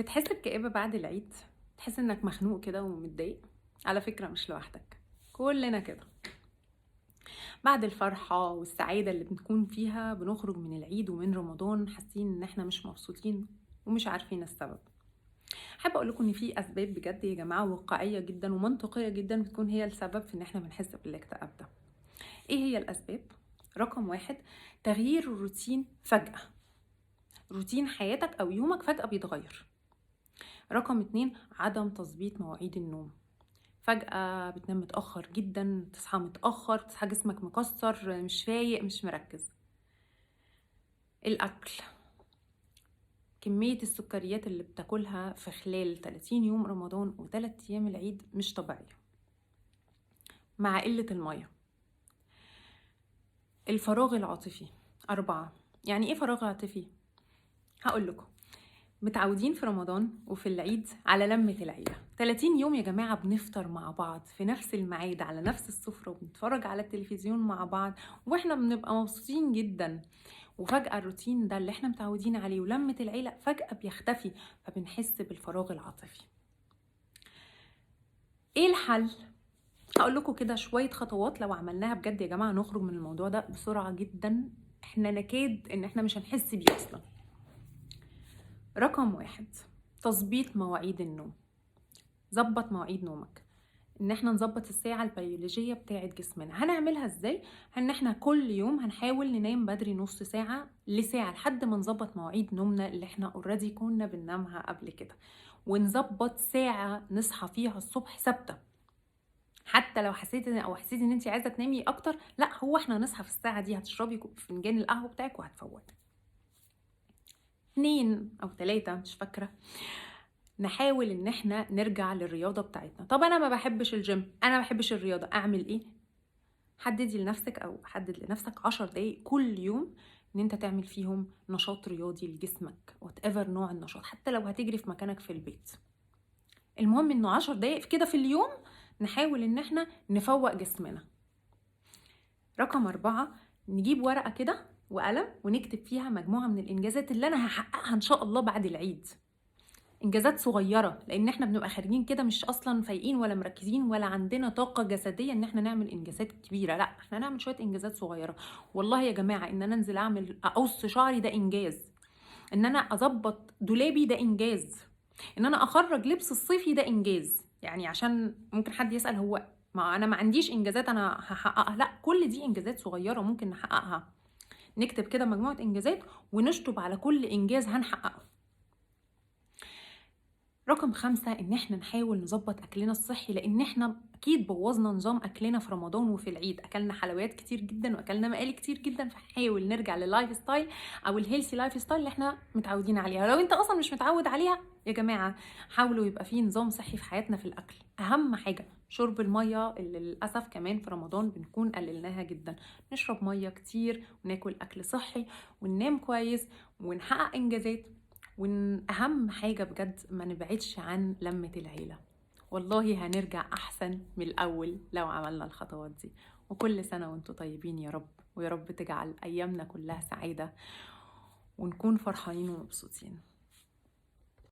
بتحس بكآبة بعد العيد؟ تحس إنك مخنوق كده ومتضايق؟ على فكرة مش لوحدك، كلنا كده. بعد الفرحة والسعادة اللي بنكون فيها بنخرج من العيد ومن رمضان حاسين إن احنا مش مبسوطين ومش عارفين السبب. حابة أقول لكم إن في أسباب بجد يا جماعة واقعية جدا ومنطقية جدا بتكون هي السبب في إن احنا بنحس بالاكتئاب ده. إيه هي الأسباب؟ رقم واحد، تغيير الروتين فجأة. روتين حياتك أو يومك فجأة بيتغير. رقم اتنين، عدم تظبيط مواعيد النوم. فجأة بتنام متأخر جدا، تصحى متأخر، تصحى جسمك مكسر، مش فايق، مش مركز. الأكل، كمية السكريات اللي بتاكلها في خلال 30 يوم رمضان و3 أيام العيد مش طبيعية. مع قلة المية. الفراغ العاطفي. 4. يعني إيه فراغ عاطفي؟ هقول لكم. متعودين في رمضان وفي العيد على لمة العيلة، 30 يوم يا جماعة بنفطر مع بعض في نفس الميعاد على نفس السفرة وبنتفرج على التلفزيون مع بعض واحنا بنبقى مبسوطين جدا. وفجأة الروتين ده اللي احنا متعودين عليه ولمة العيلة فجأة بيختفي، فبنحس بالفراغ العاطفي. ايه الحل؟ هقول لكم كده شوية خطوات لو عملناها بجد يا جماعة نخرج من الموضوع ده بسرعة جدا، احنا نكاد ان احنا مش هنحس بيه اصلا. رقم واحد، تظبيط مواعيد النوم. ظبط مواعيد نومك، ان احنا نظبط الساعة البيولوجية بتاعة جسمنا. هنعملها ازاي؟ ان احنا كل يوم هنحاول ننام بدري نص ساعة لساعة لحد ما نظبط مواعيد نومنا اللي احنا اوريدي كنا بننامها قبل كده، ونظبط ساعة نصحى فيها الصبح ثابتة. حتى لو حسيتي ان انت عايزة تنامي اكتر، لا، هو احنا هنصحى في الساعة دي، هتشربي فنجان القهوة بتاعك وهتفوقي. 2 أو 3 مش فاكرة، نحاول ان احنا نرجع للرياضة بتاعتنا. طب انا ما بحبش الجيم، انا ما بحبش الرياضة، اعمل ايه؟ حددي لنفسك او حدد لنفسك 10 دقايق كل يوم ان انت تعمل فيهم نشاط رياضي لجسمك، وات ايفر نوع النشاط، حتى لو هتجري في مكانك في البيت. المهم انه 10 دقايق كده في اليوم نحاول ان احنا نفوق جسمنا. رقم 4، نجيب ورقة كده وقلم ونكتب فيها مجموعة من الانجازات اللي انا هحققها ان شاء الله بعد العيد. انجازات صغيره، لان احنا بنبقى خارجين كده مش اصلا فايقين ولا مركزين ولا عندنا طاقه جسديه ان احنا نعمل انجازات كبيره، لا، احنا نعمل شويه انجازات صغيره. والله يا جماعه ان انا انزل اقص شعري ده انجاز، ان انا اظبط دولابي ده انجاز، ان انا اخرج لبس الصيفي ده انجاز. يعني عشان ممكن حد يسال، هو ما انا ما عنديش انجازات انا هحققها؟ لا، كل دي انجازات صغيره ممكن نحققها. نكتب كده مجموعه انجازات ونشطب على كل انجاز هنحققه. رقم 5، ان احنا نحاول نظبط اكلنا الصحي، لان احنا اكيد بوظنا نظام اكلنا في رمضان وفي العيد، اكلنا حلويات كتير جدا واكلنا مقالي كتير جدا، فحاول نرجع لللايف ستايل او الهيلثي لايف ستايل اللي احنا متعودين عليها. لو انت اصلا مش متعود عليها يا جماعه، حاولوا يبقى فيه نظام صحي في حياتنا في الاكل. اهم حاجه شرب الميه، اللي للاسف كمان في رمضان بنكون قللناها جدا. نشرب ميه كتير وناكل اكل صحي وننام كويس ونحقق انجازات. واهم حاجة بجد ما نبعدش عن لمة العيلة. والله هنرجع احسن من الاول لو عملنا الخطوات دي. وكل سنة وانتم طيبين يا رب، ويا رب تجعل ايامنا كلها سعيدة ونكون فرحانين ومبسوطين.